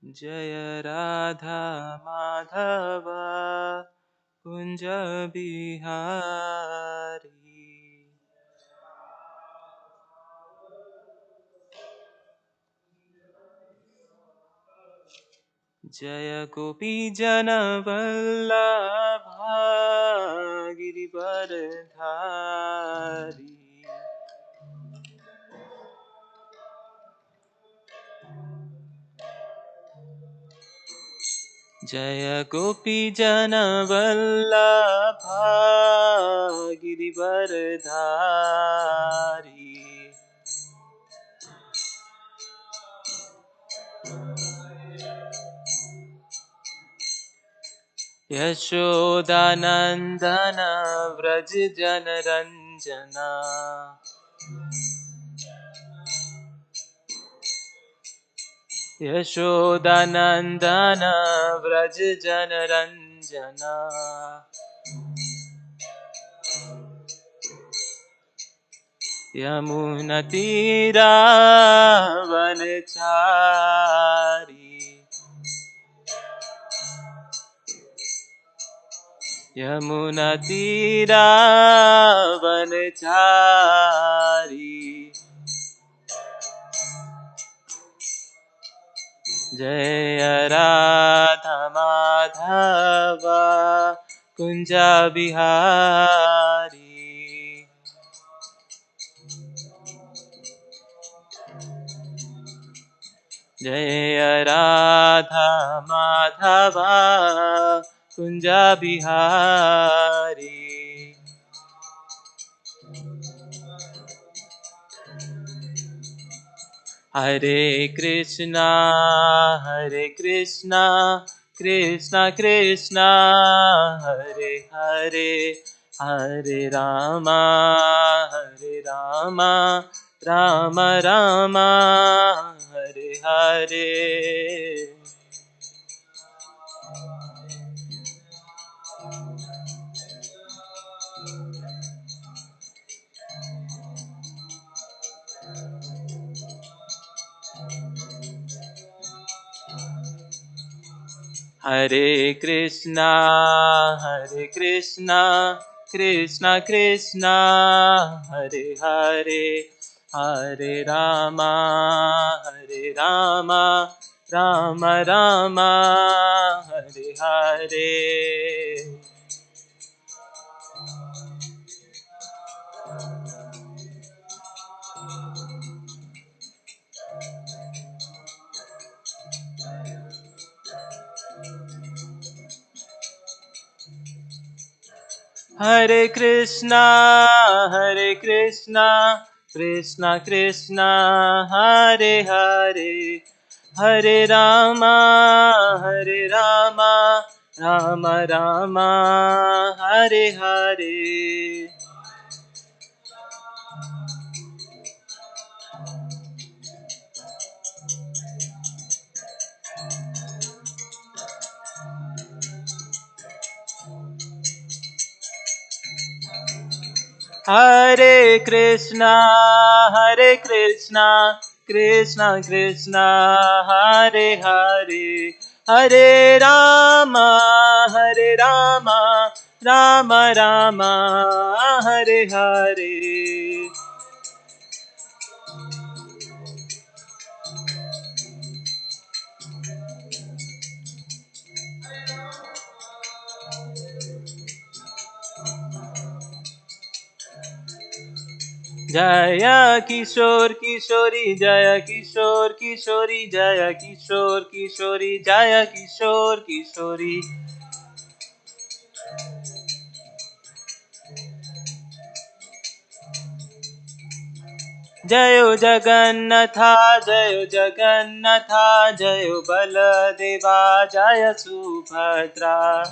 जय राधा माधव कुंज बिहारी। जय गोपी जन वल्लभा गिरिवरधारी। जय गोपी जन वल्लभा गिरिवरधारी। यशोदानंदन व्रज जनरंजना। यशोदानंदन व्रज जनरंजना। यमुनतीरावनचारी। यमुनतीरावनचारी। जय राधा माधव कुंज बिहारी। जय राधा माधव कुंज बिहारी। हरे कृष्णा कृष्णा कृष्णा हरे हरे, हरे रामा राम राम हरे हरे। हरे कृष्णा कृष्णा कृष्णा हरे हरे, हरे रामा राम राम हरे हरे। हरे कृष्णा कृष्णा कृष्णा हरे हरे, हरे रामा राम राम हरे हरे। हरे कृष्णा कृष्णा कृष्णा हरे हरे, हरे राम राम राम हरे हरे। जय किशोर किशोरी जय किशोर किशोरी जय किशोर किशोरी जय किशोर किशोरी। जय जगन्नाथ जय बलदेवा जय सुभद्रा।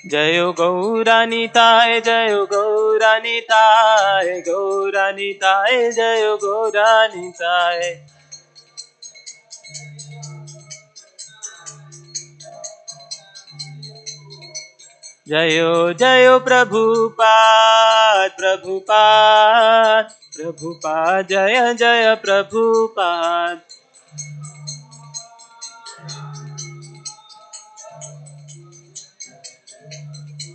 जय गौरानिताय गौरानिताय जय गौरानिताय। जयो जयो प्रभुपाद प्रभुपाद प्रभुपाद जय जय प्रभुपाद।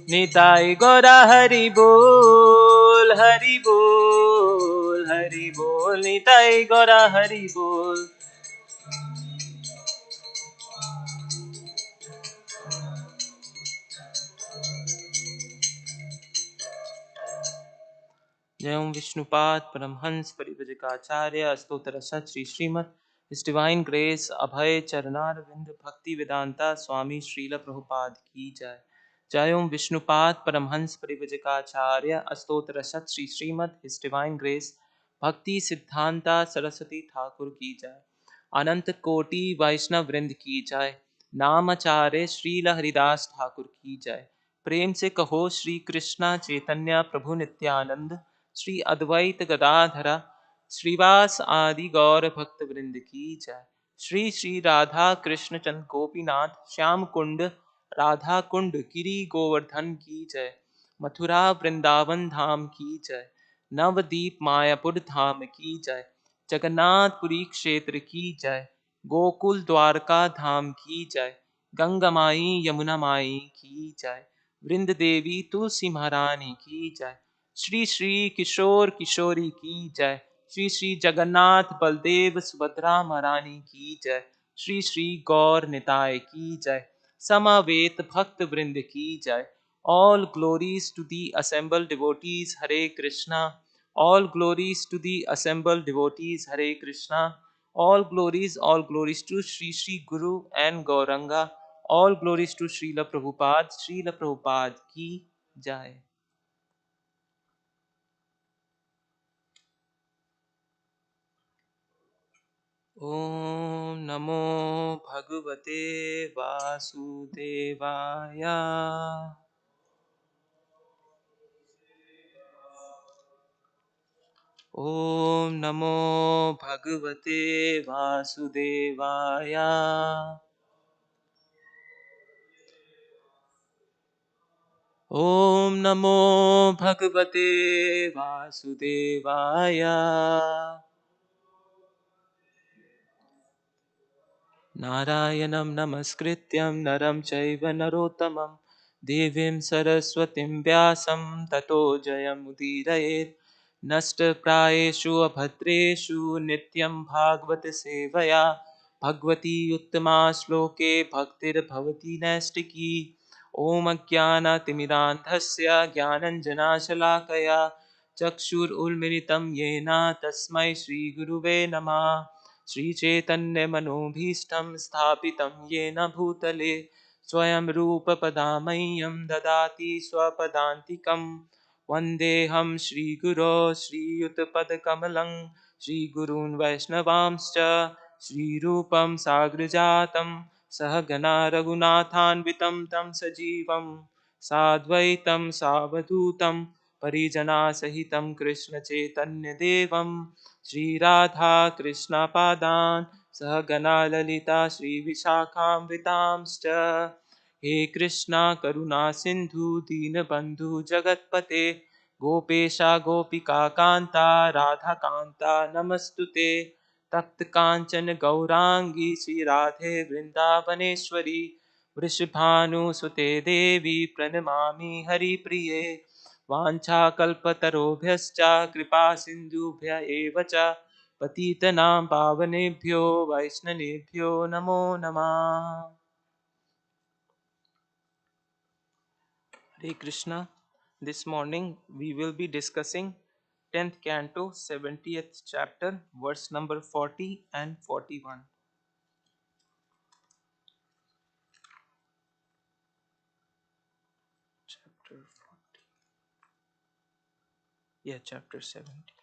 निताई गौरा हरि बोल हरि बोल हरि बोल निताई गौरा हरि बोल। जय ओम विष्णुपाद परमहंस परिव्रजकाचार्य स्तोत्र सत Shri Shrimad His Divine Grace अभय चरणारविंद भक्ति वेदांता स्वामी श्रील प्रभुपाद की जय। जय ओम विष्णुपाद परमहंस परिव्रजकाचार्य स्तोत्र सत Shri Shrimad His Divine Grace भक्ति सिद्धांता सरस्वती ठाकुर की जय। अनंत कोटि वैष्णव वृंद की जय। नामाचार्य श्रील हरिदास ठाकुर की जय। प्रेम से कहो श्री कृष्णा चैतन्य प्रभु नित्यानंद श्री अद्वैत गदाधरा श्रीवास आदि गौर भक्त वृंद की जय। श्री श्री राधा कृष्ण चंद्र गोपीनाथ श्याम कुंड राधा कुंड गिरी गोवर्धन की जय। मथुरा वृंदावन धाम की जय। नवदीप मायापुर धाम की जय। जगन्नाथपुरी क्षेत्र की जय। गोकुल द्वारका धाम की जय। गंगा माई यमुना माई की जय। वृंद देवी तुलसी महारानी की जय। श्री श्री किशोर किशोरी की जय। श्री श्री जगन्नाथ बलदेव सुभद्रा महारानी की जय। श्री श्री गौर निताय की जय। समावेत भक्त वृंद की जय। All glories to the assembled devotees, Hare Krishna. All glories to the assembled devotees, Hare Krishna. All glories to Sri Sri Guru and Gauranga. All glories to Srila Prabhupada ki jai. Om Namo Bhagavate Vasudevaya. Om Namo Bhagavate Vasudevaya. Om Namo Bhagavate Vasudevaya. नारायणं नमस्कृत्यं नरं चैव नरोत्तमं देवीं सरस्वतीं व्यासं ततो जयमुदीरयेत्। नष्टप्रायेषु अभद्रेषु नित्यं भागवत सेवया भगवती उत्तमा श्लोके भक्तिर्भवति नैष्टिकी। ॐ अज्ञानतिमिरान्धस्य ज्ञानञ्जनाशलाकया चक्षुरुन्मिलितं येन तस्मै श्रीगुरुवे नमः। श्रीचैतन्यमनोभीष्टं स्थापितं येन भूतले स्वयं रूपपदामह्यं ददाति स्वपदान्तिकं। वन्देऽहं श्रीगुरो श्रीयुतपदकमलं श्रीगुरून् वैष्णवांश्च श्रीरूपं साग्रजातं सहगणा रघुनाथान्वितं तं सजीवं साद्वैतं सावधूतं परिजनासहितं कृष्णचैतन्यदेवं श्रीराधा कृष्णपादान् सहगणा ललिता श्रीविशाखान्वितांश्च। हे कृष्णा करुणा सिन्धु दीनबन्धु जगत्पते गोपेशा गोपिका कान्ता राधाकान्ता नमस्तुते। तप्त कांचन गौरांगी श्रीराधे वृन्दावनेश्वरी वृषभानुसुते देवी प्रणमामि हरिप्रिये। वाञ्छाकल्पतरुभ्यश्च कृपा सिन्धुभ्य एव च पतितनां पावनेभ्यो वैष्णवेभ्यो नमो नमः। Hare Krishna. This morning we will be discussing 10th canto 70th chapter verse number 40 and 41. Chapter 40. Yeah, chapter 70.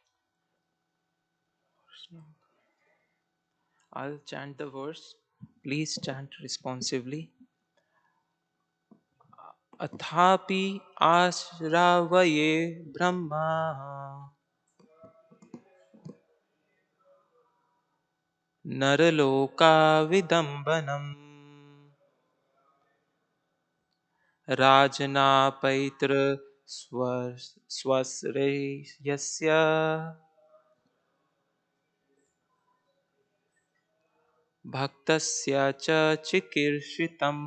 I'll chant the verse. Please chant responsively. अथापि आश्रावये ब्रह्मा नरलोकाविदम्बनम् राजनापैतृ स्वश्रेयस्य भक्तस्य च चिकीर्षितम्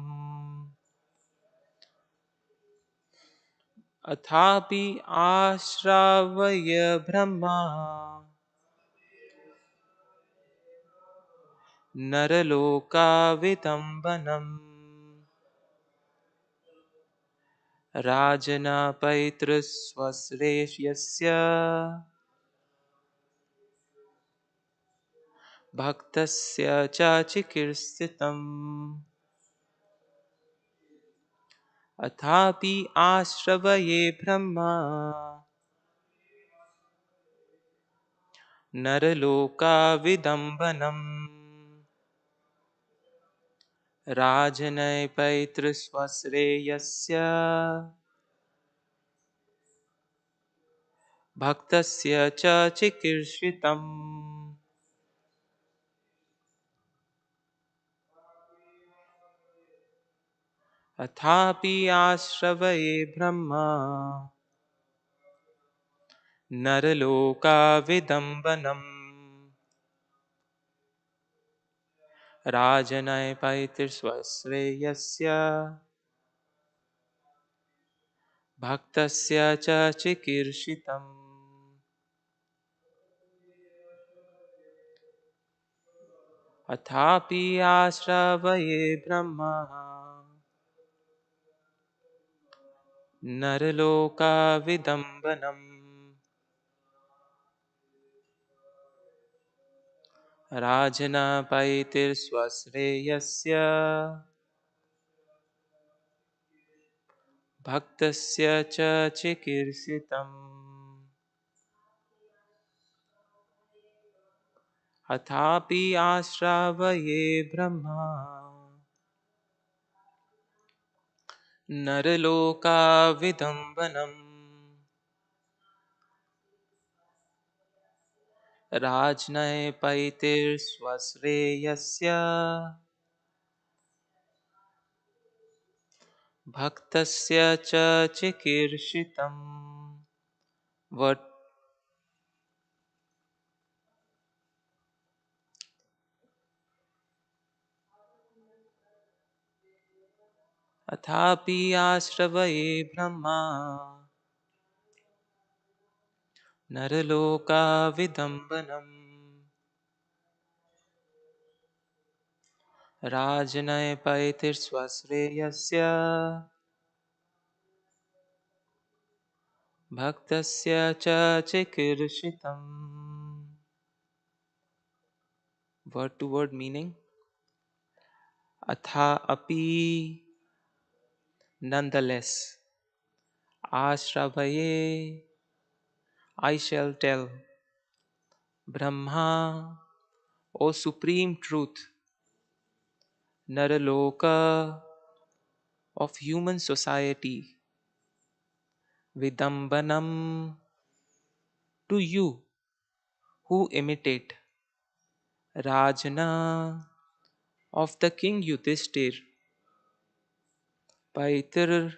अथापि आश्रावय ब्रह्मा नरलोकाविदम्बनम् राजनपैतृस्वश्रेयस्य भक्तस्य च चिकीर्षितम् अथापि आश्रवये ब्रह्मा नरलोकाविदम्बनम् राजनपैतृस्वश्रेयस्य भक्तस्य च चिकीर्षितम् अथापि आश्रवये ब्रह्मा नरलोकाविदम्बनम् राजनपैतृस्वश्रेयस्य भक्तस्य च चिकीर्षितम् अथापि आश्रवये ब्रह्मा नरलोकाविदम्बनम् राजनपैतृस्वश्रेयस्य भक्तस्य च चिकीर्षितम् अथापि आश्रावये ब्रह्मा नरलोकाविदम्बनम् राजनपैतृस्वश्रेयस्य भक्तस्य च चिकीर्षितम् वट् अथापि आश्रवये ब्रह्मा नरलोकाविदम्बनम् राजनपैतृस्वश्रेयस्य भक्तस्य च चिकीर्षितम् word to word meaning atha api nonetheless ashravaye I shall tell Brahma O supreme truth naraloka of human society vidambanam to you who imitate Rajana of the king Yudhishthir Paitr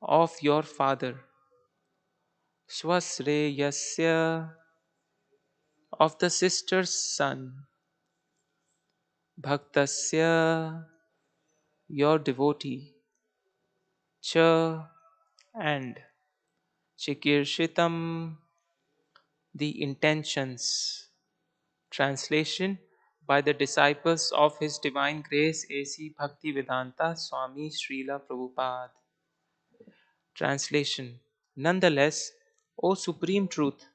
of your father Swasreyasya of the sister's son Bhaktasya your devotee Cha and Chikirshitam the intentions. Translation by the disciples of His Divine Grace A.C. Bhaktivedanta Swami Srila Prabhupada. Translation Nonetheless, O Supreme Truth,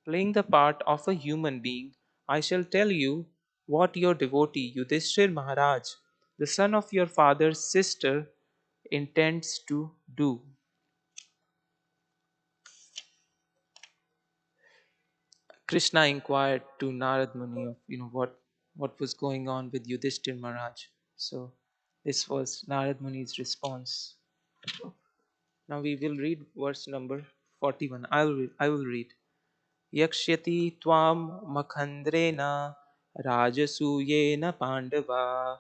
playing the part of a human being, I shall tell you what your devotee Yudhishthir Maharaj, the son of your father's sister, intends to do. Krishna inquired to Narad Muni of what was going on with Yudhishthir Maharaj. So this was Narad Muni's response. Now we will read verse number 41. I will read. Yakshyati tvam makhandrena rajasuyena pandava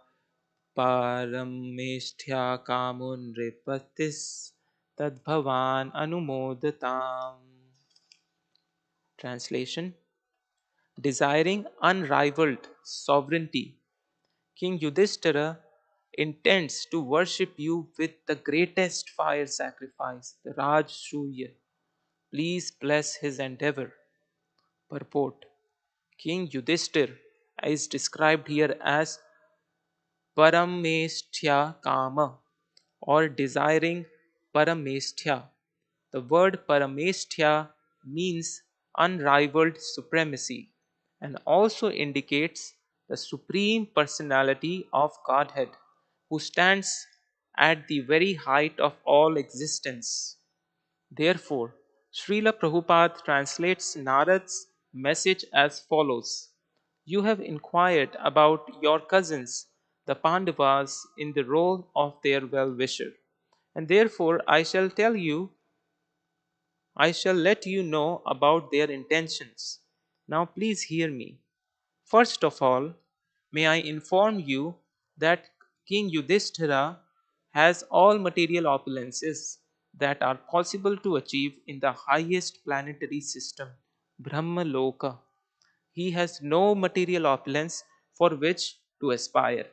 पारमेष्ठ्या कामो नृपतिस् तद्भवान् अनुमोदताम्. Translation: desiring unrivaled sovereignty, King Yudhishthira intends to worship you with the greatest fire sacrifice, the Rajasuya. Please bless his endeavor. Purport: King Yudhishthir is described here as Paramesthya Kama, or desiring Paramesthya. The word Paramesthya means unrivaled supremacy and also indicates the supreme personality of Godhead who stands at the very height of all existence. Therefore, Srila Prabhupada translates Narad's message as follows: You have inquired about your cousins, the Pandavas, in the role of their well wisher, and therefore I shall let you know about their intentions. Now, please hear me. First of all, may I inform you that King Yudhishthira has all material opulences that are possible to achieve in the highest planetary system, Brahma Loka. He has no material opulence for which to aspire.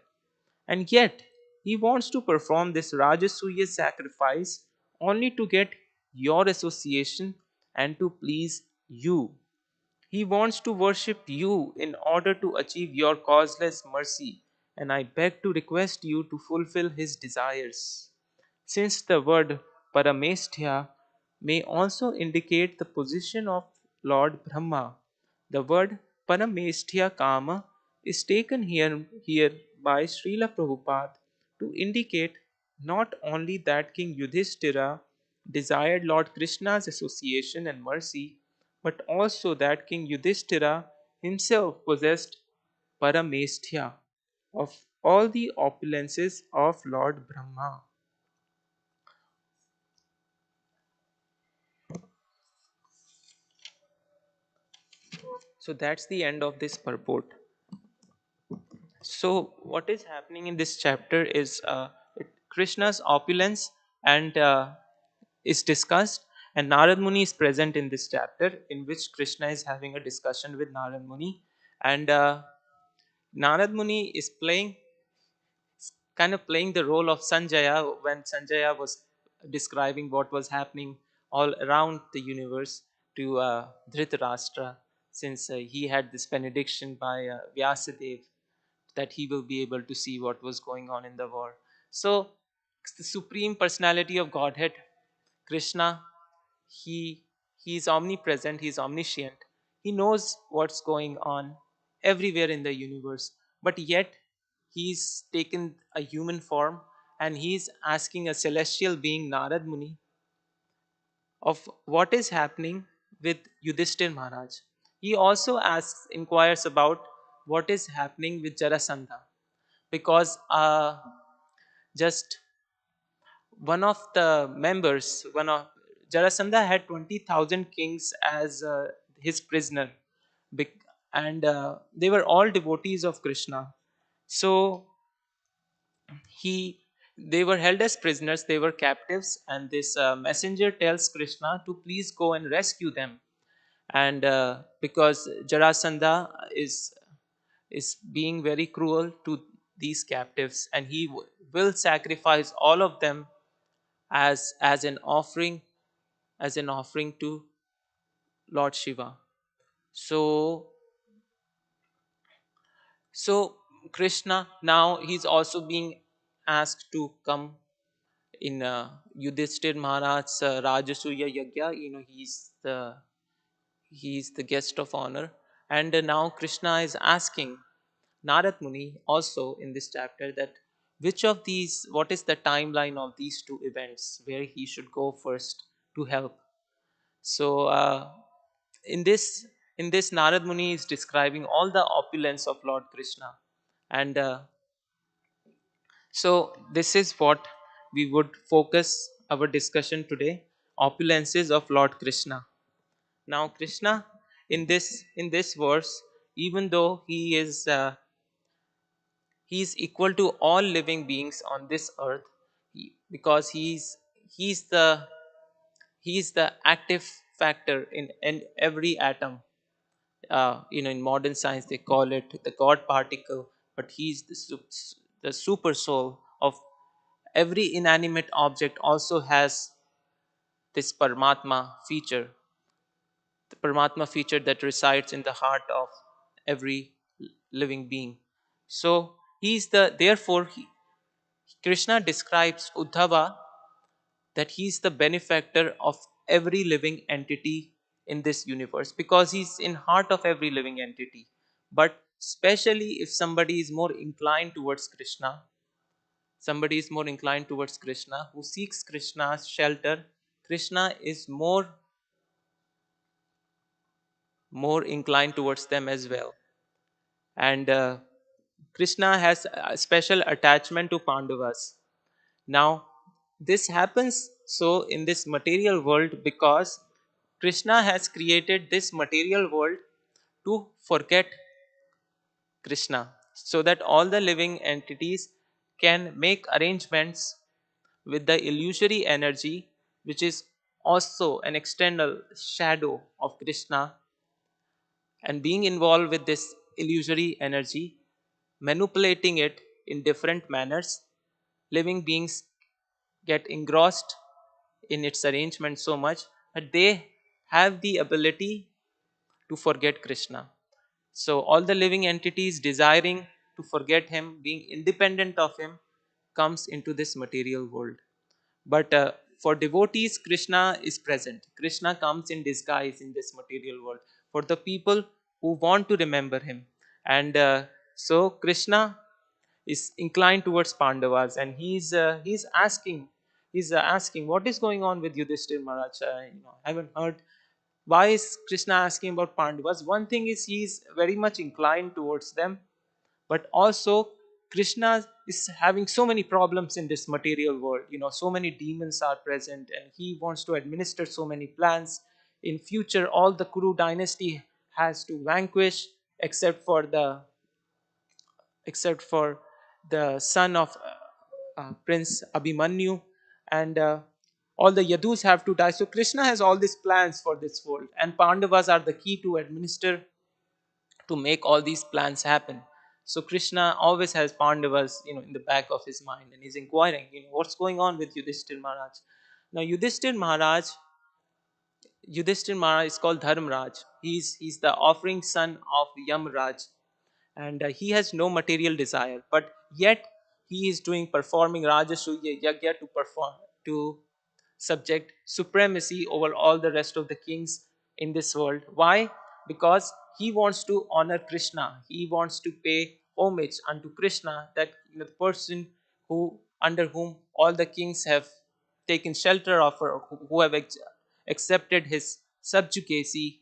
And yet, he wants to perform this Rajasuya sacrifice only to get your association and to please you. He wants to worship you in order to achieve your causeless mercy, and I beg to request you to fulfill his desires. Since the word Paramesthya may also indicate the position of Lord Brahma, the word Paramesthya Kama is taken here by Srila Prabhupada to indicate not only that King Yudhishthira desired Lord Krishna's association and mercy, but also that King Yudhishthira himself possessed Paramesthya of all the opulences of Lord Brahma. So that's the end of this purport. So what is happening in this chapter is Krishna's opulence and is discussed, and Narad Muni is present in this chapter, in which Krishna is having a discussion with Narad Muni, and Narad Muni is kind of playing the role of Sanjaya when Sanjaya was describing what was happening all around the universe to Dhritarashtra, since he had this benediction by Vyasadeva that he will be able to see what was going on in the war. So, the supreme personality of Godhead, Krishna, he he is omnipresent, he is omniscient. He knows what's going on everywhere in the universe, but yet he's taken a human form and he's asking a celestial being, Narad Muni, of what is happening with Yudhishthir Maharaj. He also inquires about what is happening with Jarasandha, because just one of the members, one of Jarasandha had 20,000 kings as his prisoner, and they were all devotees of Krishna. So he they were held as prisoners, they were captives, and this messenger tells Krishna to please go and rescue them. And because Jarasandha is being very cruel to these captives, and he will sacrifice all of them as an offering, to Lord Shiva. So so Krishna now he's also being asked to come in Yudhishthir Maharaj's Rajasuya Yagya. He's the guest of honor, and now Krishna is asking Narad Muni also in this chapter that what is the timeline of these two events where he should go first to help. So in this Narad Muni is describing all the opulence of Lord Krishna, and so this is what we would focus our discussion today: opulences of Lord Krishna. Now Krishna in this verse, even though He is equal to all living beings on this earth, because he's the he's the active factor in every atom. In modern science they call it the God particle, but he's the super soul of every inanimate object. Also has this Paramatma feature, the Paramatma feature that resides in the heart of every living being. So he's the therefore Krishna describes Uddhava that he's the benefactor of every living entity in this universe, because he's in heart of every living entity. But especially if somebody is more inclined towards Krishna, somebody is more inclined towards Krishna, who seeks Krishna's shelter, Krishna is more inclined towards them as well. And Krishna has a special attachment to Pandavas. Now, this happens so in this material world because Krishna has created this material world to forget Krishna, so that all the living entities can make arrangements with the illusory energy, which is also an external shadow of Krishna, and being involved with this illusory energy, manipulating it in different manners, living beings get engrossed in its arrangement so much that they have the ability to forget Krishna. So, all the living entities desiring to forget Him, being independent of Him, comes into this material world. But for devotees, Krishna is present. Krishna comes in disguise in this material world for the people who want to remember Him. And so, Krishna is inclined towards Pandavas, and he's asking what is going on with Yudhishthir Maharaj. Haven't heard. Why is Krishna asking about Pandavas? One thing is he's very much inclined towards them, but also Krishna is having so many problems in this material world. So many demons are present, and he wants to administer so many plans. In future, all the Kuru dynasty has to vanquish, except for the son of Prince Abhimanyu, and all the Yadus have to die. So Krishna has all these plans for this world, and Pandavas are the key to administer, to make all these plans happen. So Krishna always has Pandavas, in the back of his mind, and he's inquiring, what's going on with Yudhishthir Maharaj. Now Yudhishthir Maharaj is called Dharmraj. He's the offering son of Yamraj, and he has no material desire, but yet he is performing Rajasuya Yagya to subject supremacy over all the rest of the kings in this world. Why? Because he wants to honor Krishna. He wants to pay homage unto Krishna, that the person who under whom all the kings have taken shelter of, or who have accepted his subjugacy.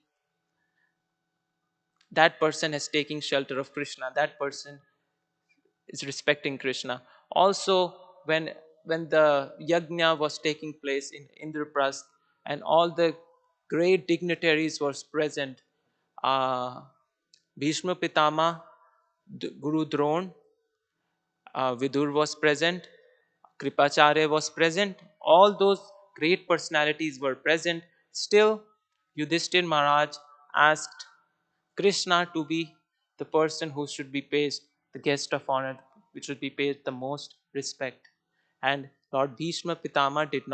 That person has taken shelter of Krishna. That person is respecting Krishna. Also, when the yajna was taking place in Indraprasth, and all the great dignitaries was present, uh, Bhishma Pitama, Guru Dron, Vidur was present, Kripacharya was present. All those great personalities were present. Still, Yudhishthir Maharaj asked Krishna to be the person who should be paid the guest of honor, which should be paid the most respect. And Lord Bhishma Pitama did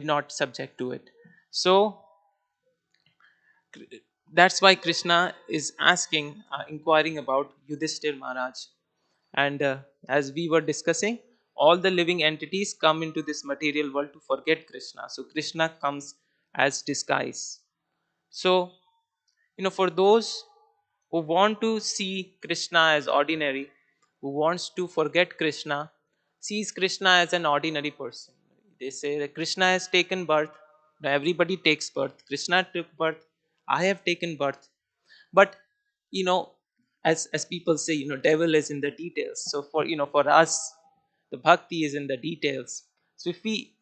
not subject to it. So that's why Krishna is inquiring about Yudhishthir Maharaj. And as we were discussing, all the living entities come into this material world to forget Krishna. So Krishna comes as disguise. So, for those who want to see Krishna as ordinary, who wants to forget Krishna, sees Krishna as an ordinary person. They say that Krishna has taken birth. Now everybody takes birth. Krishna took birth. I have taken birth. But you know, as people say, devil is in the details. So for us, the bhakti is in the details. So if we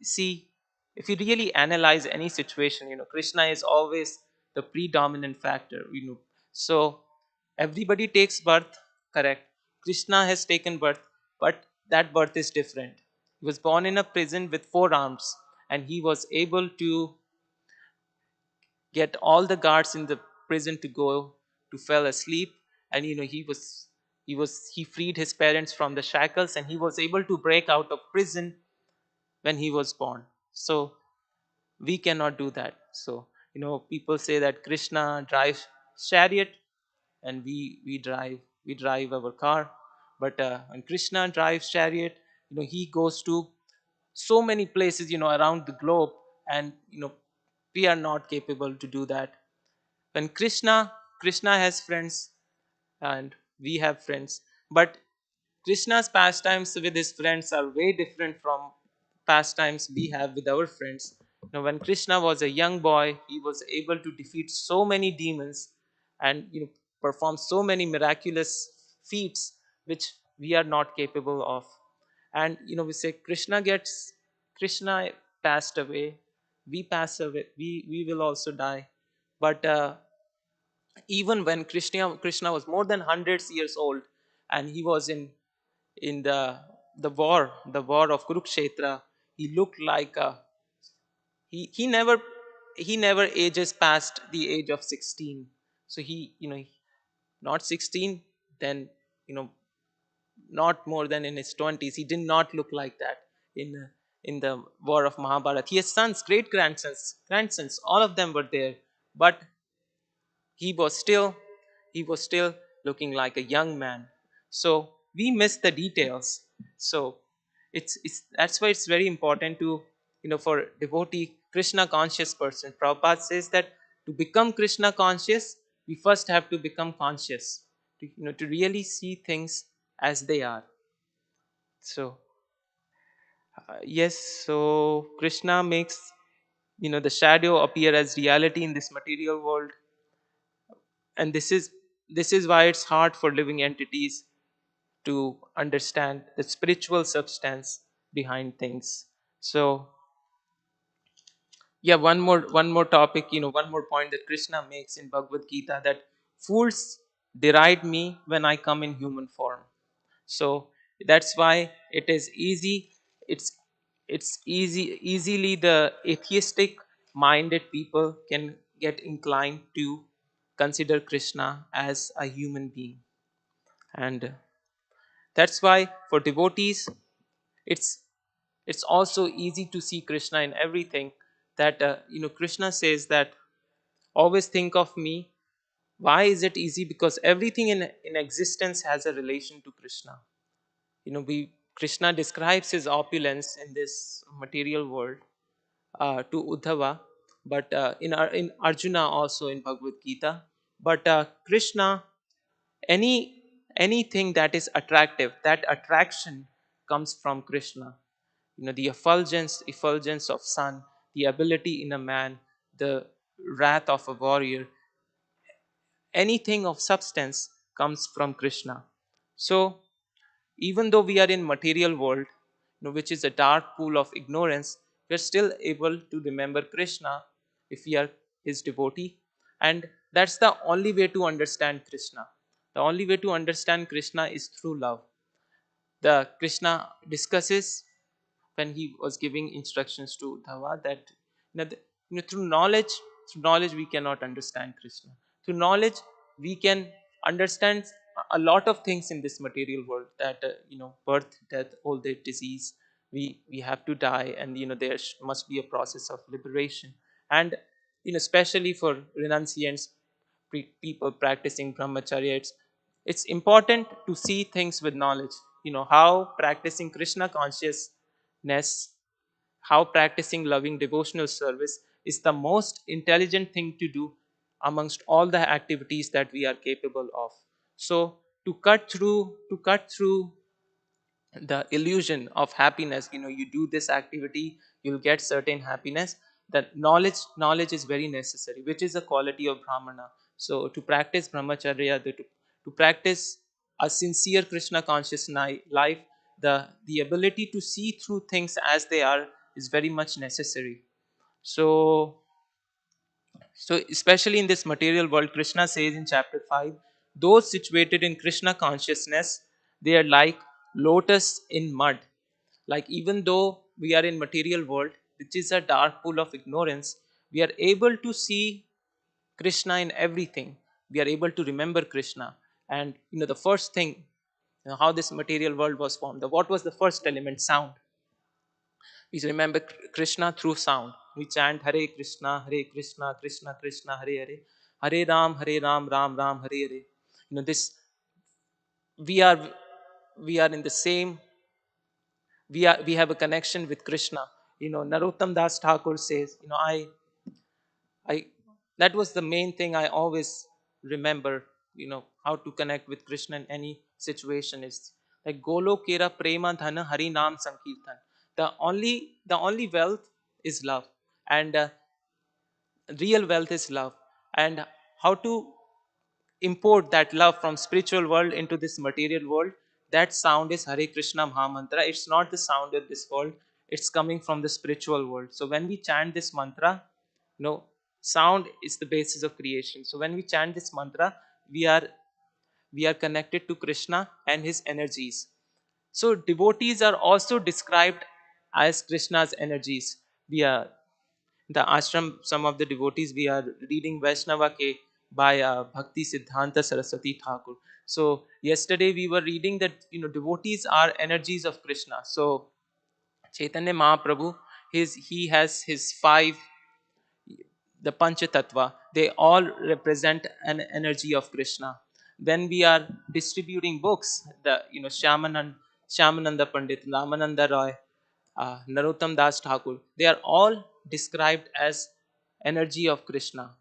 really analyze any situation, Krishna is always the predominant factor. So everybody takes birth, correct. Krishna has taken birth, but that birth is different. He was born in a prison with four arms, and he was able to get all the guards in the prison to go to fell asleep. And he freed his parents from the shackles, and he was able to break out of prison when he was born. So we cannot do that. So people say that Krishna drives chariot, and we drive our car. But when Krishna drives chariot, he goes to so many places around the globe, and we are not capable to do that. When Krishna has friends, and we have friends, but Krishna's pastimes with his friends are way different from pastimes we have with our friends. When Krishna was a young boy, he was able to defeat so many demons, and perform so many miraculous feats which we are not capable of. And we say Krishna passed away, we pass away, we will also die. But even when Krishna was more than hundreds years old, and he was in the war of Kurukshetra, he looked like he never ages past the age of 16. So he not 16, then you know not more than in his 20s. He did not look like that in the war of Mahabharata. He has sons, great grandsons, all of them were there, but he was still he was still looking like a young man. So we miss the details. So it's that's why it's very important to for devotee Krishna conscious person. Prabhupada says that to become Krishna conscious, we first have to become conscious, to really see things as they are. So yes, so Krishna makes the shadow appear as reality in this material world. And this is why it's hard for living entities to understand the spiritual substance behind things. So yeah, one more topic, one more point that Krishna makes in Bhagavad Gita, that fools deride me when I come in human form. So that's why it is easy it's easily the atheistic minded people can get inclined to consider Krishna as a human being. And that's why for devotees, it's it's also easy to see Krishna in everything. That Krishna says that always think of me. Why is it easy? Because everything in existence has a relation to Krishna. We Krishna describes his opulence in this material world to Uddhava, but in Arjuna also in Bhagavad Gita. But Krishna, any anything that is attractive, that attraction comes from Krishna. The effulgence of sun, the ability in a man, the wrath of a warrior, anything of substance comes from Krishna. So even though we are in material world, which is a dark pool of ignorance, we are still able to remember Krishna if we are his devotee. And that's the only way to understand Krishna. The only way to understand Krishna is through love. The Krishna discusses when he was giving instructions to Dhava that through knowledge we cannot understand Krishna. Through knowledge we can understand a lot of things in this material world, that birth, death, old age, disease. We have to die, and there must be a process of liberation. And especially for renunciants, people practicing brahmacharya, it's important to see things with knowledge. How practicing Krishna consciousness, how practicing loving devotional service is the most intelligent thing to do amongst all the activities that we are capable of. So to cut through the illusion of happiness, you do this activity, you'll get certain happiness. That knowledge is very necessary, which is a quality of Brahmana. So to practice brahmacharya, to practice a sincere Krishna conscious life, the ability to see through things as they are is very much necessary. So especially in this material world, Krishna says in chapter 5, those situated in Krishna consciousness, They are like lotus in mud. Like even though we are in material world, which is a dark pool of ignorance, we are able to see Krishna in everything. We are able to remember Krishna. And the first thing, how this material world was formed. What was the first element? Sound. We remember Krishna through sound. We chant Hare Krishna, Krishna Krishna, Hare Hare, Hare Ram, Ram Ram, Hare Hare. This we are we are in the same. We have a connection with Krishna. Narottam Das Thakur says, I that was the main thing I always remember. How to connect with Krishna in any situation is like Golo Kera Prema Dhana Hari Nam Sankirtan. The only wealth is love, and real wealth is love. And how to import that love from spiritual world into this material world? That sound is Hare Krishna Mahamantra. It's not the sound of this world, it's coming from the spiritual world. So when we chant this mantra, no sound is the basis of creation. So when we chant this mantra, we are connected to Krishna and his energies. So devotees are also described as Krishna's energies. We are the ashram, some of the devotees, we are reading Vaishnava Ke by Bhakti Siddhanta Saraswati Thakur. So yesterday we were reading that devotees are energies of Krishna. So Chaitanya Mahaprabhu, he has his five, the Panchatattva, they all represent an energy of Krishna. When we are distributing books, the Shyamananda Pandit, Ramananda Roy, Narottam Das Thakur, they are all described as energy of Krishna.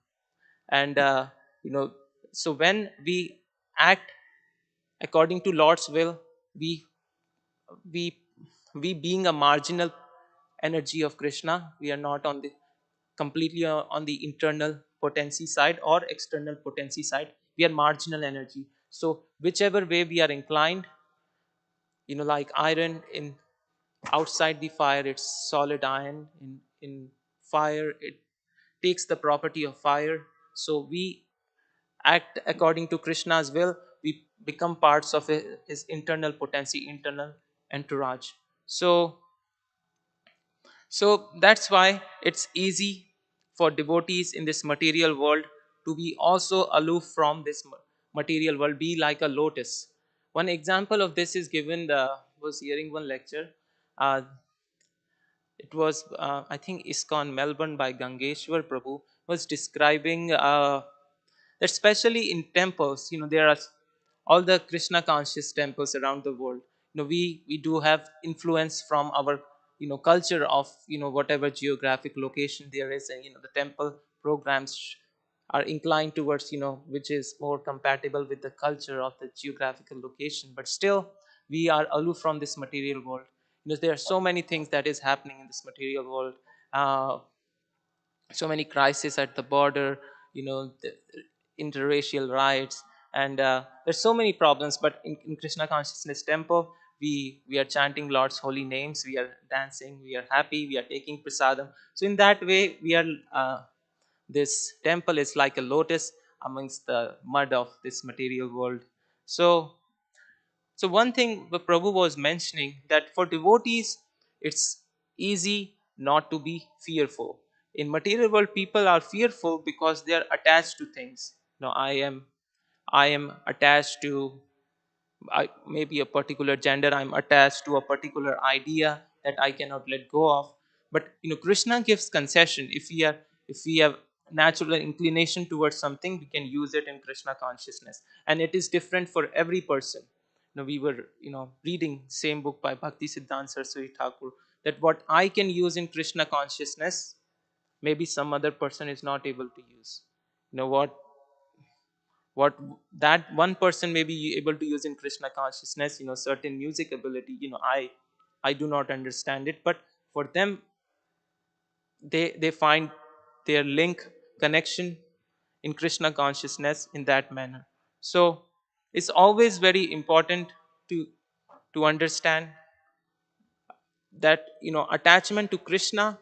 And you know, so when we act according to Lord's will, we we we being a marginal energy of Krishna, we are not on the completely on the internal potency side or external potency side. We are marginal energy. So whichever way we are inclined, like iron in outside the fire, it's solid iron. In fire, it takes the property of fire. So we act according to Krishna's will, we become parts of his internal potency, internal entourage. So that's why it's easy for devotees in this material world to be also aloof from this material world, be like a lotus. One example of this is given. Was hearing one lecture. Uh, it was, I think, ISKCON Melbourne by Gangeshwar Prabhu was describing that especially in temples, there are all the Krishna conscious temples around the world. We do have influence from our culture of whatever geographic location there is, and the temple programs are inclined towards which is more compatible with the culture of the geographical location. But still, we are aloof from this material world. There are so many things that is happening in this material world. uh, so many crises at the border, the interracial riots, and there's so many problems. But in Krishna consciousness temple, we are chanting Lord's holy names, we are dancing, we are happy, we are taking prasadam. So in that way, we are this temple is like a lotus amongst the mud of this material world. So so one thing the Prabhu was mentioning, that for devotees, it's easy not to be fearful. In material world, people are fearful because they are attached to things. I am attached to maybe a particular gender. I'm attached to a particular idea that I cannot let go of. But Krishna gives concession. If we have natural inclination towards something, we can use it in Krishna consciousness, and it is different for every person. We were reading same book by Bhakti Siddhanta Saraswati Thakur, that what I can use in Krishna consciousness, maybe some other person is not able to use. What that one person may be able to use in Krishna consciousness, certain music ability, I do not understand it, but for them, they find their link, connection in Krishna consciousness in that manner. So it's always very important to understand that attachment to Krishna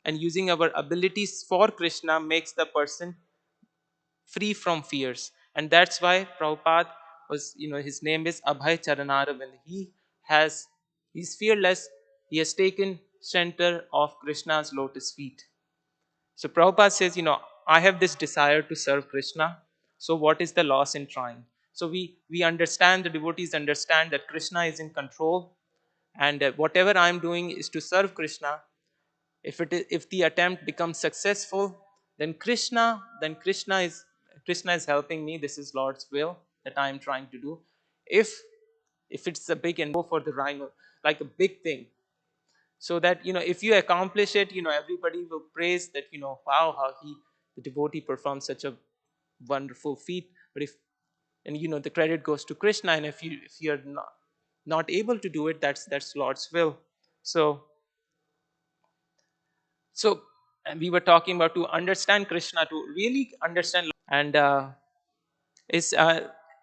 and using our abilities for Krishna makes the person free from fears. And that's why Prabhupada was, his name is Abhay Charanaravind. He's fearless. He has taken center of Krishna's lotus feet. So Prabhupada says, I have this desire to serve Krishna. So what is the loss in trying? So we understand, the devotees understand that Krishna is in control, and whatever I am doing is to serve Krishna. If the attempt becomes successful, then Krishna is helping me. This is Lord's will that I am trying to do. If it's a big and go for the rhino, like a big thing, so that if you accomplish it, everybody will praise that, wow, how the devotee performs such a wonderful feat. But if and the credit goes to Krishna, and if you're not able to do it, that's Lord's will. So so and we were talking about to understand Krishna, to really understand. And it's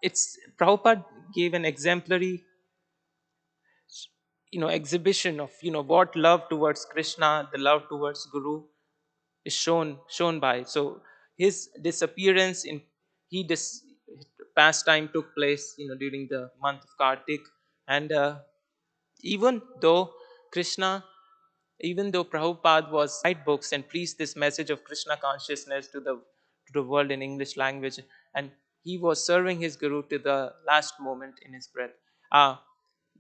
it's Prabhupada gave an exemplary exhibition of what love towards Krishna, the love towards Guru is shown by. So his disappearance in he dis pastime took place during the month of Kartik. And even though Krishna even though Prabhupada was write books and preach this message of Krishna consciousness to the world in English language, and he was serving his Guru to the last moment in his breath, uh,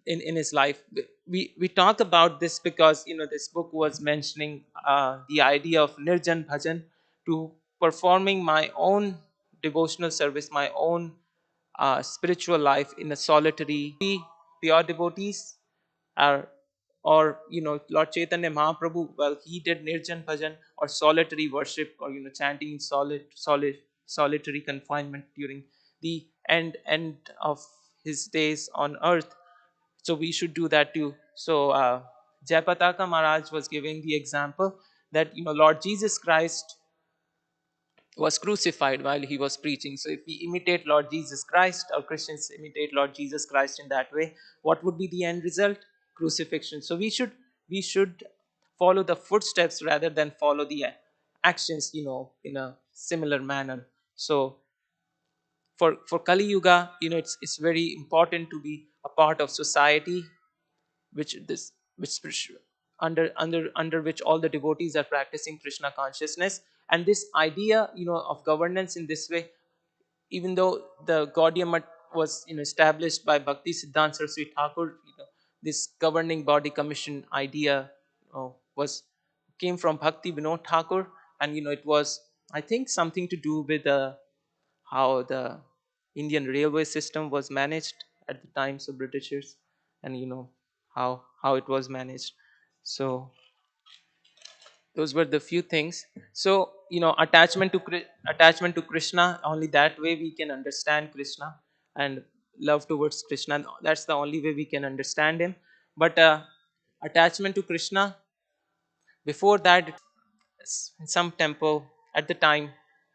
in his life. We talk about this because this book was mentioning the idea of Nirjan Bhajan, to performing my own devotional service, my own spiritual life in a solitary. Pure devotees are, or Lord Chaitanya Mahaprabhu, well, he did Nirjan Bhajan, or solitary worship, or chanting in solitary confinement during the end of his days on earth. So we should do that too. So Jayapataka Maharaj was giving the example that Lord Jesus Christ was crucified while he was preaching. So if we imitate Lord Jesus Christ, or Christians imitate Lord Jesus Christ in that way, what would be the end result? Crucifixion. So we should follow the footsteps rather than follow the actions, in a similar manner. So for Kali Yuga, it's very important to be a part of society which this which under which all the devotees are practicing Krishna consciousness. And this idea of governance in this way, even though the Gaudiya Math was established by Bhakti Siddhanta Saraswati Thakur, this governing body commission idea was came from Bhakti Vinod Thakur. And it was, I think, something to do with how the Indian railway system was managed at the times of Britishers, and how it was managed. So those were the few things. So attachment to Krishna. Only that way we can understand Krishna, and love towards Krishna. That's the only way we can understand him. But attachment to Krishna, before that, in some temple at the time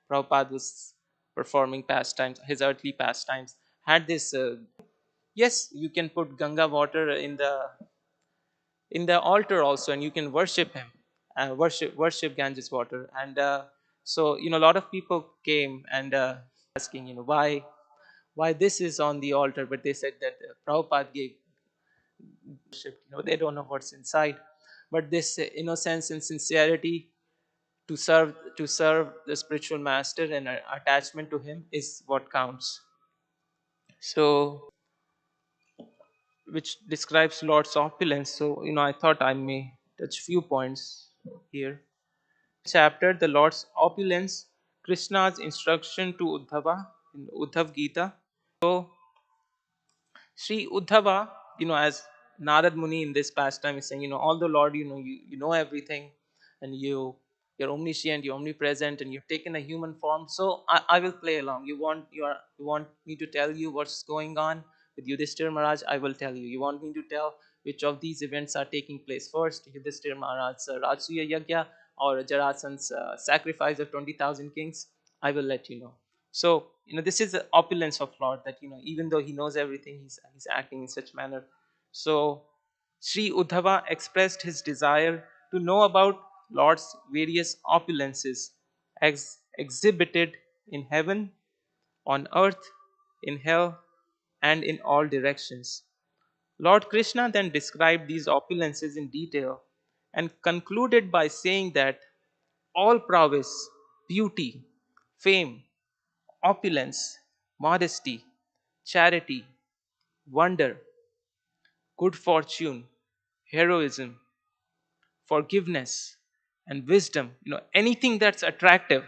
Prabhupada was performing pastimes, his earthly pastimes, had this. Yes, you can put Ganga water in the altar also, and you can worship him, worship Ganges water. And so a lot of people came and asking why this is on the altar, but they said that Prabhupada gave worship. They don't know what's inside, but this innocence and sincerity to serve the spiritual master, and attachment to him is what counts. So, which describes Lord's opulence. So, I thought I may touch few points here. Chapter, the Lord's opulence, Krishna's instruction to Uddhava in Uddhav Gita. So, Sri Uddhava, as Narad Muni in this pastime is saying, although Lord, you know everything, and you're omniscient, you're omnipresent, and you've taken a human form. So I will play along. You want me to tell you what's going on with Yudhishthir Maharaj? I will tell you. You want me to tell which of these events are taking place first? Yudhishthir Maharaj's Rajsuya Yagya, or Jarasandh's sacrifice of 20,000 kings? I will let you know. So this is the opulence of Lord, that even though he knows everything, he's acting in such manner. So Sri Uddhava expressed his desire to know about Lord's various opulences exhibited in heaven, on earth, in hell, and in all directions. Lord Krishna then described these opulences in detail and concluded by saying that all prowess, beauty, fame, opulence, modesty, charity, wonder, good fortune, heroism, forgiveness, and wisdom, anything that's attractive,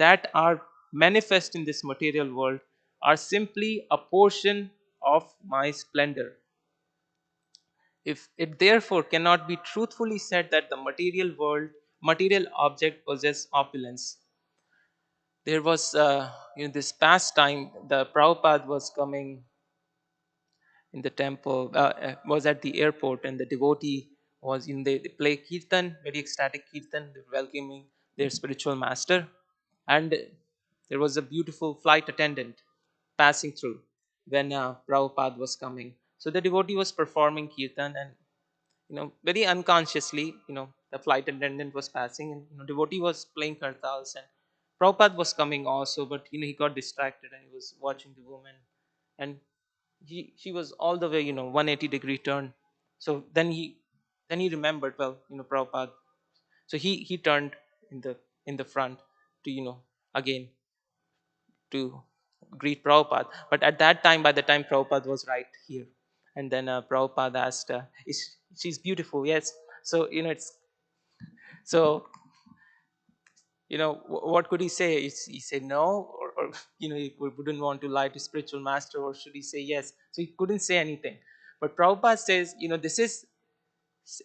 that are manifest in this material world, are simply a portion of my splendor. If it therefore cannot be truthfully said that the material world, material object possess opulence. There was, this past time, the Prabhupada was coming in the temple, was at the airport, and the devotee was in they play kirtan, very ecstatic kirtan, welcoming their spiritual master. And there was a beautiful flight attendant passing through when Prabhupada was coming. So the devotee was performing kirtan, and very unconsciously, the flight attendant was passing, and devotee was playing kartals, and Prabhupada was coming also, but he got distracted and he was watching the woman, and she was all the way 180-degree turn. So then he remembered, well, Prabhupada. So he turned in the front to again to greet Prabhupada. But at that time, by the time Prabhupada was right here, and then Prabhupada asked, she's beautiful, yes. So it's so what could he say? He said no, or he wouldn't want to lie to spiritual master, or should he say yes? So he couldn't say anything. But Prabhupada says, this is,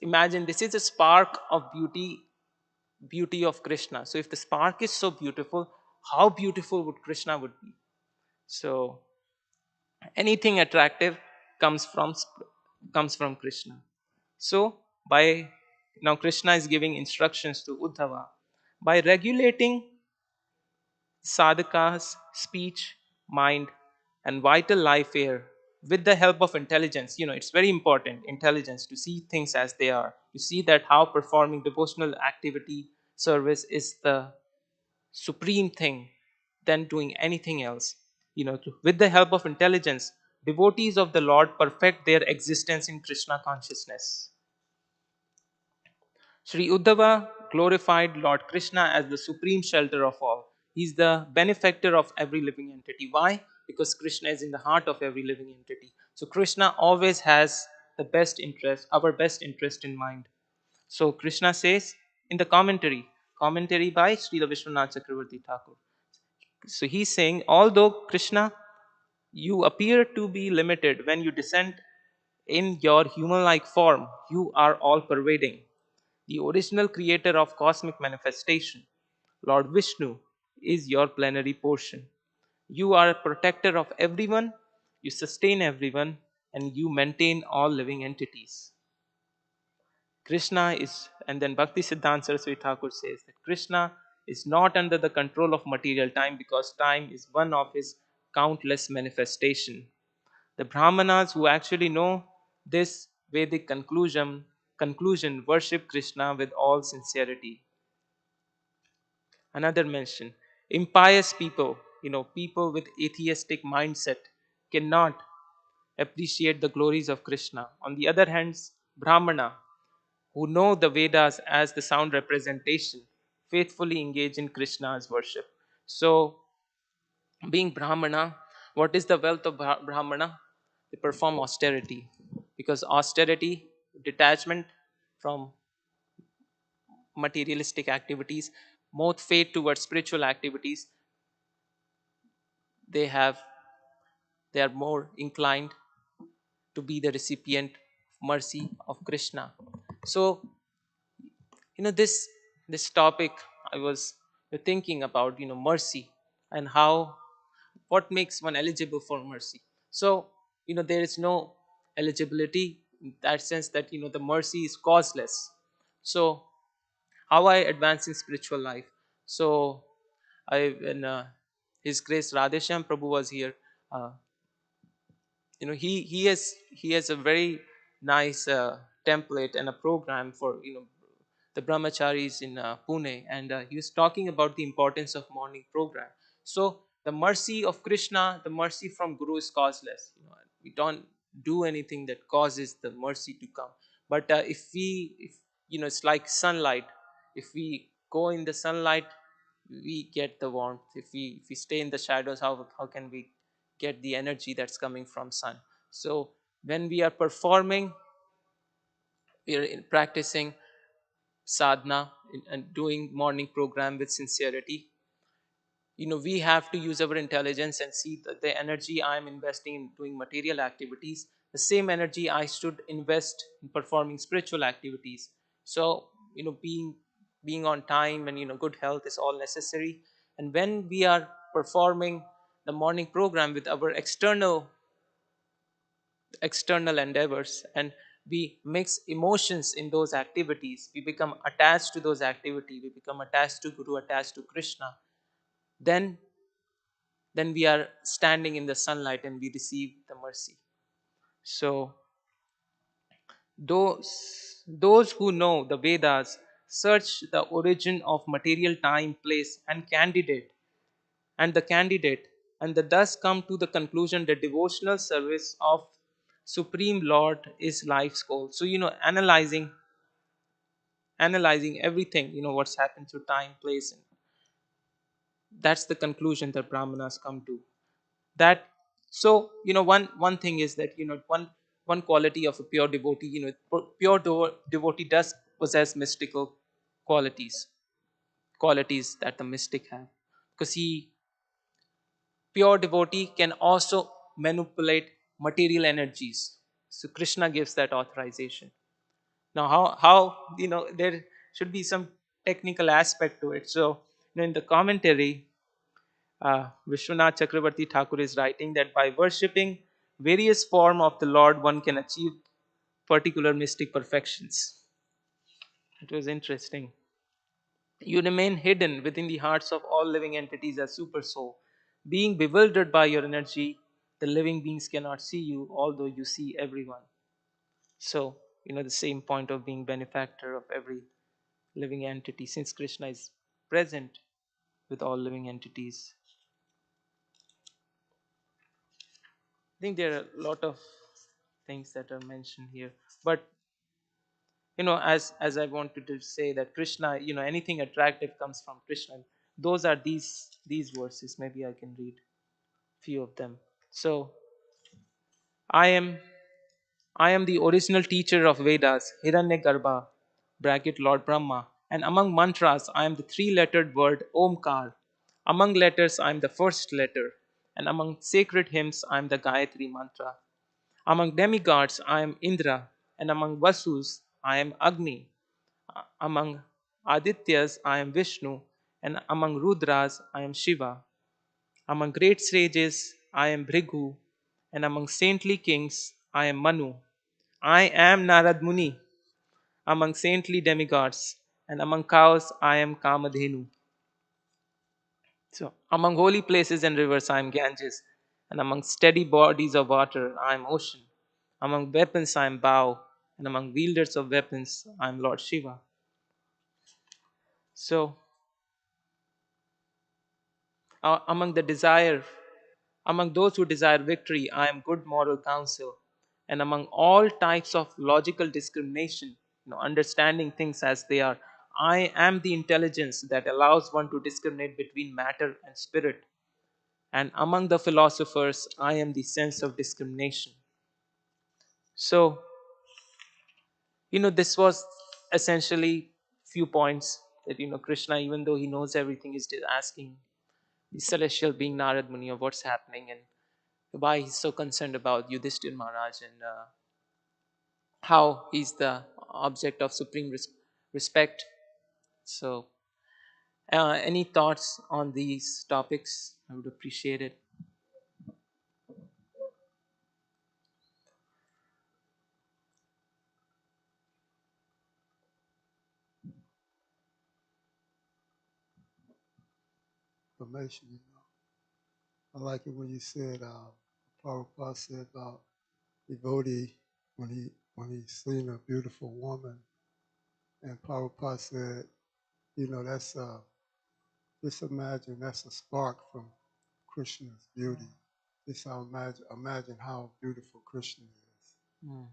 imagine, this is a spark of beauty of Krishna. So if the spark is so beautiful, how beautiful would Krishna would be? So anything attractive comes from Krishna. So by now Krishna is giving instructions to Uddhava by regulating sadhaka's speech, mind, and vital life air with the help of intelligence. It's very important, intelligence, to see things as they are, to see that how performing devotional activity, service is the supreme thing than doing anything else. With the help of intelligence, devotees of the Lord perfect their existence in Krishna consciousness. Sri Uddhava glorified Lord Krishna as the supreme shelter of all. He is the benefactor of every living entity. Why? Because Krishna is in the heart of every living entity. So Krishna always has the best interest, our best interest in mind. So Krishna says in the commentary by Srila Vishwanath Chakravarti Thakur. So he's saying, although Krishna, you appear to be limited when you descend in your human like form, you are all pervading. The original creator of cosmic manifestation, Lord Vishnu, is your plenary portion. You are a protector of everyone, you sustain everyone, and you maintain all living entities. Krishna is, and then Bhakti Siddhanta Saraswati Thakur says that Krishna is not under the control of material time because time is one of his countless manifestation. The Brahmanas who actually know this Vedic conclusion worship Krishna with all sincerity. Another mention, impious people, people with atheistic mindset cannot appreciate the glories of Krishna. On the other hand, Brahmana, who know the Vedas as the sound representation, faithfully engage in Krishna's worship. So, being Brahmana, what is the wealth of Brahmana? They perform austerity, because austerity, detachment from materialistic activities, more faith towards spiritual activities, they have they are more inclined to be the recipient of mercy of Krishna. So this topic, I was thinking about mercy, and how, what makes one eligible for mercy. So there is no eligibility in that sense that the mercy is causeless. So how I advance in spiritual life. So I when His Grace Radheshyam Prabhu was here, uh, he has a very nice template and a program for the brahmacharis in Pune, and he was talking about the importance of morning program. So the mercy of Krishna, the mercy from Guru is causeless. We don't do anything that causes the mercy to come. But if it's like sunlight. If we go in the sunlight, we get the warmth. If we stay in the shadows, how can we get the energy that's coming from sun? So when we are performing, we are practicing sadhana and doing morning program with sincerity. We have to use our intelligence and see that the energy I'm investing in doing material activities, the same energy I should invest in performing spiritual activities. So being on time and good health is all necessary. And when we are performing the morning program with our external endeavors, and we mix emotions in those activities, we become attached to those activities, we become attached to Guru, attached to Krishna, then we are standing in the sunlight and we receive the mercy. So those who know the Vedas search the origin of material time, place, and the candidate, and thus come to the conclusion that devotional service of Supreme Lord is life's goal. So analyzing everything, what's happened through time, place, and that's the conclusion that Brahmanas come to. That so one thing is that one quality of a pure devotee, devotee does possess mystical qualities that the mystic have, because he pure devotee can also manipulate material energies. So Krishna gives that authorization. Now how there should be some technical aspect to it. So in the commentary, Vishwanath Chakravarti Thakur is writing that by worshipping various form of the Lord, one can achieve particular mystic perfections. It was interesting. You remain hidden within the hearts of all living entities as super soul. Being bewildered by your energy, the living beings cannot see you, although you see everyone. So, the same point of being benefactor of every living entity, since Krishna is present with all living entities. I think there are a lot of things that are mentioned here, but as I wanted to say that Krishna, anything attractive comes from Krishna. Those are these verses. Maybe I can read few of them. So I am I am the original teacher of Vedas, Hiranyagarbha (bracket Lord Brahma), and among mantras I am the three-lettered word Omkar. Among letters I am the first letter, and among sacred hymns I am the Gayatri mantra. Among demigods I am Indra, and among Vasus I am Agni. Among Adityas I am Vishnu, and among Rudras I am Shiva. Among great sages I am Bhrigu, and among saintly kings I am Manu. I am Narad Muni among saintly demigods, and among cows I am Kamadhenu. So among holy places and rivers I am Ganges, and among steady bodies of water I am ocean. Among weapons I am bow, and among wielders of weapons I am Lord Shiva. So among those who desire victory, I am good moral counsel. And among all types of logical discrimination, understanding things as they are, I am the intelligence that allows one to discriminate between matter and spirit. And among the philosophers, I am the sense of discrimination. So, this was essentially few points that Krishna, even though he knows everything, is still asking the celestial being Narad Muni of what's happening and why he's so concerned about Yudhishthir Maharaj, and how he's the object of supreme respect. So, any thoughts on these topics? I would appreciate it. Information. I like it when you said, Prabhupada said about devotee when he seen a beautiful woman, and Prabhupada said, that's just imagine that's a spark from Krishna's beauty. just how imagine how beautiful Krishna is. Mm.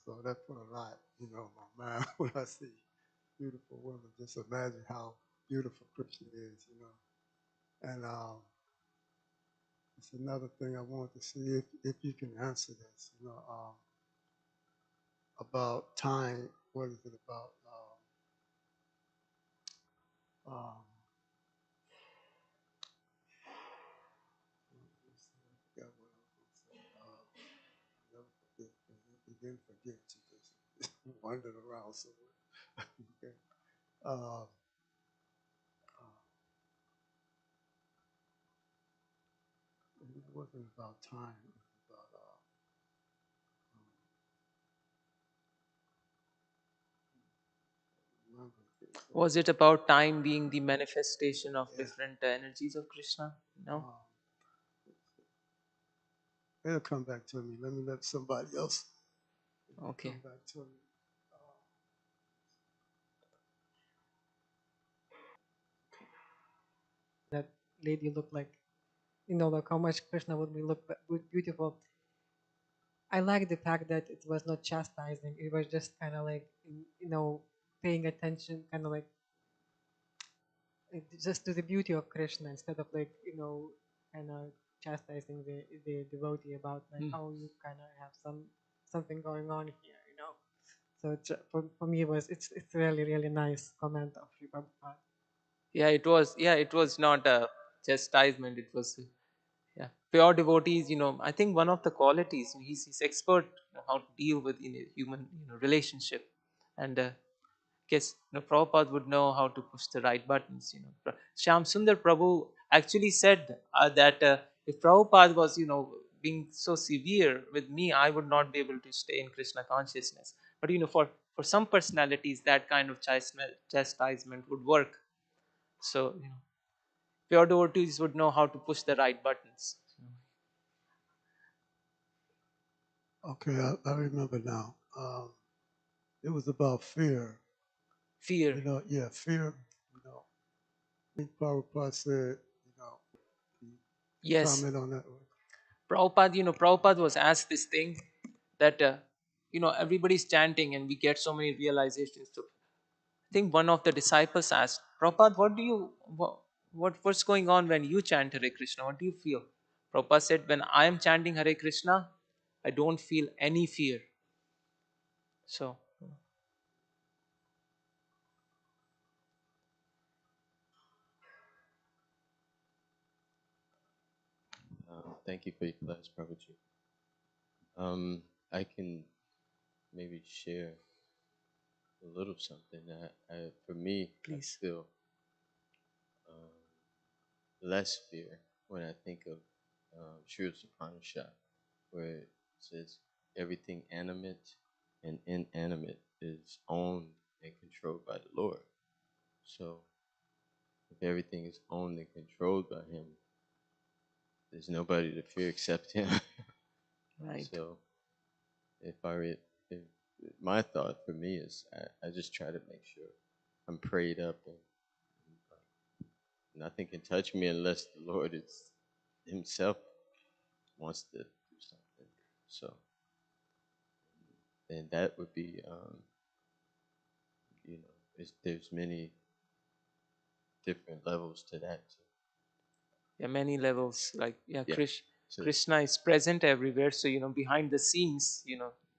So that put a lot, in my mind when I see beautiful women. Just imagine how beautiful Krishna is. And it's another thing I wanted to see if you can answer this, about time. What is it about? Um, I forgot what I was going to say. Never forget. You didn't forget. You just wandered around somewhere. Okay. Uh, uh, it wasn't about time. It was about remember it. Was it about time being the manifestation of Yeah. different energies of Krishna? No? It'll come back to me. Let me let somebody else. It'll Okay. come back to me. That lady looked like, like how much Krishna would be look beautiful. I like the fact that it was not chastising. It was just kind of like, paying attention, kind of like just to the beauty of Krishna instead of like, kind of chastising the devotee about like, Mm. oh, you kind of have something going on here. So for me, it's really really nice comment of Sri Prabhupada. Yeah, it was. Yeah, it was not a chastisement. It was, yeah, pure devotees. I think one of the qualities, he's expert, how to deal with in a human relationship, and guess Prabhupada would know how to push the right buttons. Shyam Sundar Prabhu actually said that if Prabhupada was being so severe with me, I would not be able to stay in Krishna consciousness. But for some personalities, that kind of chastisement would work. So pure devotees would know how to push the right buttons. Okay, I remember now. It was about fear. Fear. Yeah, fear. You know, I think Prabhupada said, you Yes. comment on that. Prabhupada was asked this thing that everybody's chanting and we get so many realizations. So I think one of the disciples asked, Prabhupada, what's going on when you chant Hare Krishna? What do you feel? Prabhupada said, when I am chanting Hare Krishna, I don't feel any fear. So Thank you for your class, Prabhuji. I can maybe share a little something. For me, I please. feel um, less fear when I think of Sri Upanishad, where it says everything animate and inanimate is owned and controlled by the Lord. So if everything is owned and controlled by Him, there's nobody to fear except Him. Right. So if my thought for me is I just try to make sure I'm prayed up and nothing can touch me unless the Lord is Himself wants to do something. So, and that would be, there's many different levels to that. Yeah, many levels. Like, yeah, Yeah. So, Krishna is present everywhere. So behind the scenes,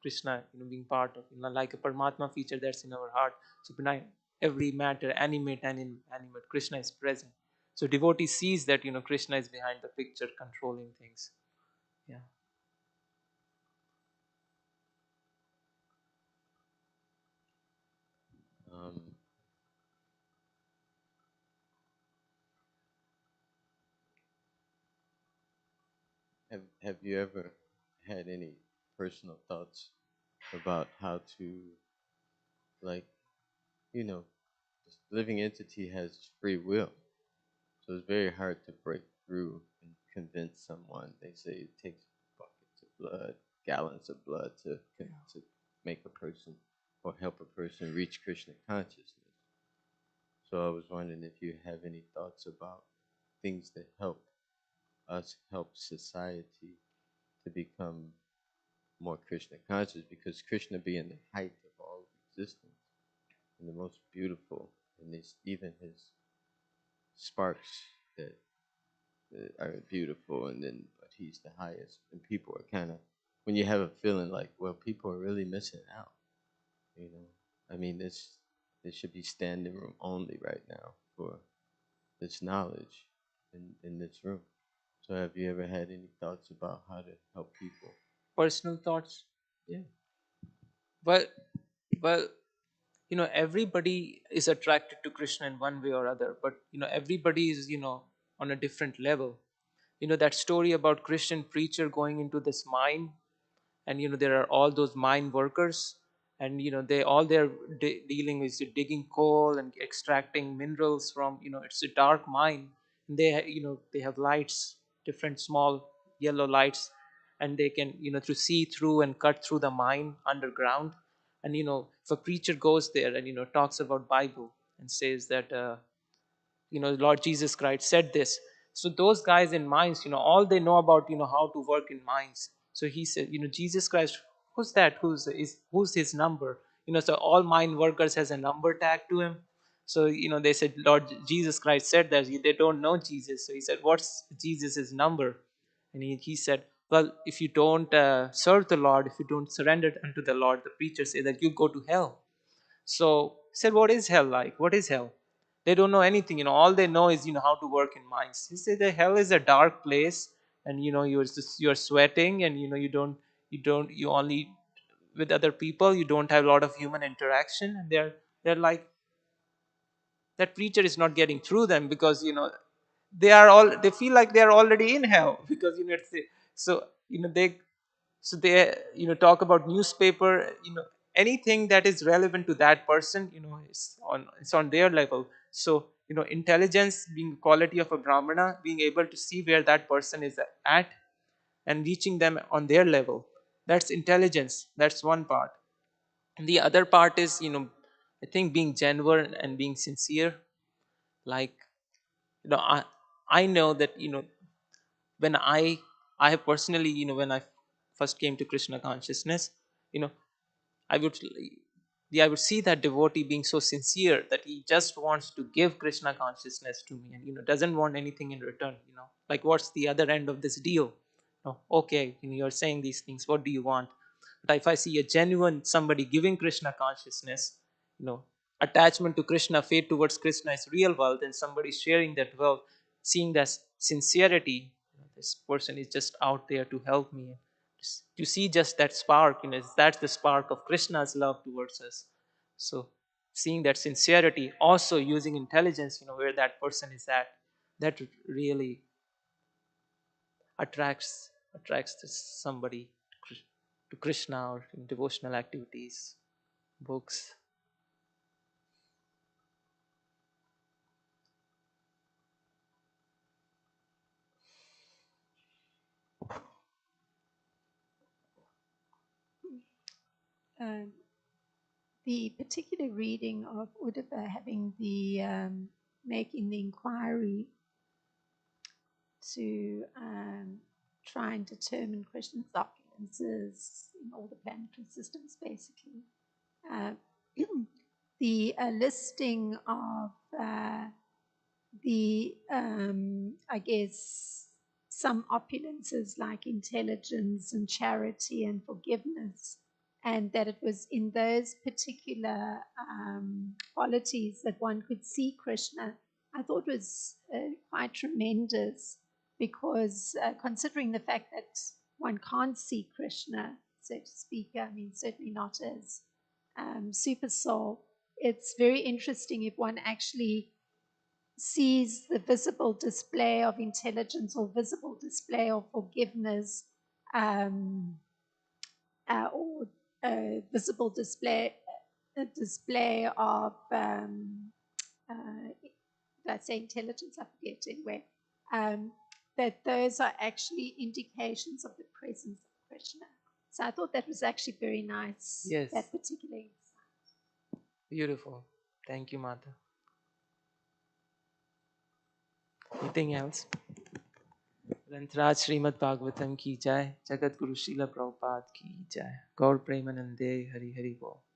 Krishna, being part of, like a Paramatma feature that's in our heart. So behind every matter, animate and inanimate, Krishna is present. So devotee sees that Krishna is behind the picture, controlling things. Yeah. um, have you ever had any personal thoughts about how to, like, you know, this living entity has free will? So it's very hard to break through and convince someone. They say it takes buckets of blood, gallons of blood to make a person or help a person reach Krishna consciousness. So I was wondering if you have any thoughts about things that help us help society to become more Krishna conscious, because Krishna being the height of all existence and the most beautiful, and it's even his sparks that are beautiful, and then but he's the highest, and people are kind of, when you have a feeling like, well, people are really missing out, you know. I mean, this should be standing room only right now for this knowledge in this room. So have you ever had any thoughts about how to help people? Personal thoughts? Yeah. Well, well, everybody is attracted to Krishna in one way or other, but everybody is on a different level. That story about Christian preacher going into this mine, and there are all those mine workers, and they're dealing with digging coal and extracting minerals from, it's a dark mine, and they have lights, different small yellow lights, and they can to see through and cut through the mine underground. And if a preacher goes there and talks about Bible and says that Lord Jesus Christ said this, so those guys in mines, all they know about how to work in mines. So he said, Jesus Christ, who's that, who's his number, so all mine workers has a number tag to him. So they said, Lord Jesus Christ said that. They don't know Jesus, so he said, what's Jesus's number? And he said, well, if you don't serve the Lord, if you don't surrender unto the Lord, the preacher said that you go to hell. So he said, what is hell like? What is hell? They don't know anything. All they know is how to work in mines. He said that hell is a dark place, and you're sweating, and you only with other people. You don't have a lot of human interaction, and they're like, that preacher is not getting through them, because they feel like they are already in hell, because so they talk about newspaper, anything that is relevant to that person, it's on their level. So intelligence being quality of a brahmana, being able to see where that person is at and reaching them on their level, that's intelligence. That's one part. And the other part is, I think, being genuine and being sincere. Like, I know that when I have personally, when I first came to Krishna consciousness, you know I would yeah, I would see that devotee being so sincere that he just wants to give Krishna consciousness to me, and doesn't want anything in return. Like, what's the other end of this deal? Okay, you're saying these things. What do you want? But if I see a genuine somebody giving Krishna consciousness, you know, attachment to Krishna, faith towards Krishna is real wealth, and somebody sharing that wealth, seeing that sincerity, this person is just out there to help me. To see just that spark, that's the spark of Krishna's love towards us. So seeing that sincerity, also using intelligence, where that person is at, that really attracts somebody to Krishna, or in devotional activities, books. Um, the particular reading of Uddhava having the making the inquiry to try and determine Krishna's opulences in all the planetary systems, basically. The listing of the, I guess, some opulences like intelligence and charity and forgiveness, and that it was in those particular qualities that one could see Krishna, I thought was quite tremendous, because considering the fact that one can't see Krishna, so to speak, I mean, certainly not as super soul, it's very interesting if one actually sees the visible display of intelligence or visible display of forgiveness, or visible display of did I say intelligence? I forget anyway. That those are actually indications of the presence of Krishna. So I thought that was actually very nice. Yes. That particular insight. Beautiful. Thank you, Mata. Anything else? ग्रंथराज Shrimad Bhagavatam की जय, जगत गुरु श्रील प्रभुपाद की जय। गौर प्रेमानंदे हरि हरि बोल।